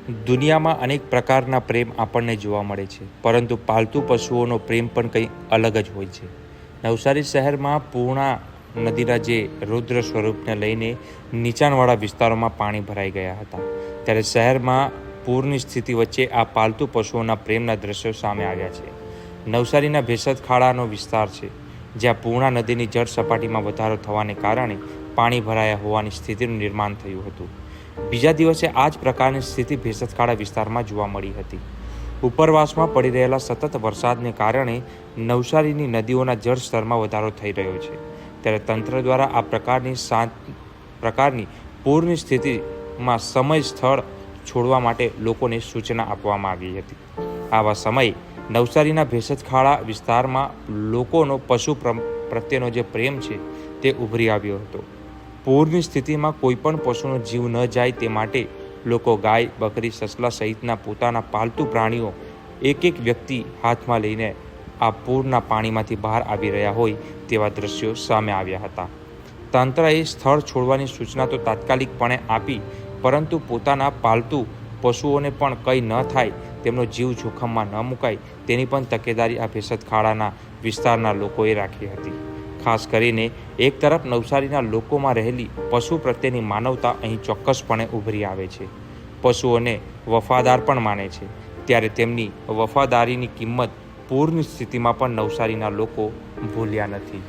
દુનિયામાં અનેક પ્રકારના પ્રેમ આપણને જોવા મળે છે, પરંતુ પાલતુ પશુઓનો પ્રેમ પણ કંઈ અલગ જ હોય છે. નવસારી શહેરમાં પૂર્ણા નદીના જે રુદ્ર સ્વરૂપને લઈને નીચાણવાળા વિસ્તારોમાં પાણી ભરાઈ ગયા હતા, ત્યારે શહેરમાં પૂરની સ્થિતિ વચ્ચે આ પાલતુ પશુઓના પ્રેમના દ્રશ્યો સામે આવ્યા છે. નવસારીના ભેસદ ખાડાનો વિસ્તાર છે, જ્યાં પૂર્ણા નદીની જળ સપાટીમાં વધારો થવાને કારણે પાણી ભરાયા હોવાની સ્થિતિનું નિર્માણ થયું હતું. બીજા દિવસે આ જ પ્રકારની સ્થિતિ ભેસદખાડા વિસ્તારમાં જોવા મળી હતી. ઉપરવાસમાં પડી રહેલા સતત વરસાદને કારણે નવસારીની નદીઓના જળ સ્તરમાં વધારો થઈ રહ્યો છે, ત્યારે તંત્ર દ્વારા આ પ્રકારની પૂરની સ્થિતિમાં સમય સ્થળ છોડવા માટે લોકોને સૂચના આપવામાં આવી હતી. આવા સમયે નવસારીના ભેસદખાડા વિસ્તારમાં લોકોનો પશુ પ્રત્યેનો જે પ્રેમ છે તે ઉભરી આવ્યો હતો. પૂરની સ્થિતિમાં કોઈ પણ પશુનો જીવ ન જાય તે માટે લોકો ગાય, બકરી, સસલા સહિતના પોતાના પાલતુ પ્રાણીઓ એક એક વ્યક્તિ હાથમાં લઈને આ પૂરના પાણીમાંથી બહાર આવી રહ્યા હોય તેવા દ્રશ્યો સામે આવ્યા હતા. તંત્રએ સ્થળ છોડવાની સૂચના તો તાત્કાલિકપણે આપી, પરંતુ પોતાના પાલતુ પશુઓને પણ કંઈ ન થાય, તેમનો જીવ જોખમમાં ન મુકાય તેની પણ તકેદારી આ ભેસદખાડાના વિસ્તારના લોકોએ રાખી હતી. ખાસ કરીને એક તરફ નવસારીના લોકોમાં રહેલી પશુ પ્રત્યેની માનવતા અહીં ચોક્કસપણે ઉભરી આવે છે. પશુઓને વફાદાર પણ માને છે, ત્યારે તેમની વફાદારીની કિંમત પૂરની સ્થિતિમાં પણ નવસારીના લોકો ભૂલ્યા નથી.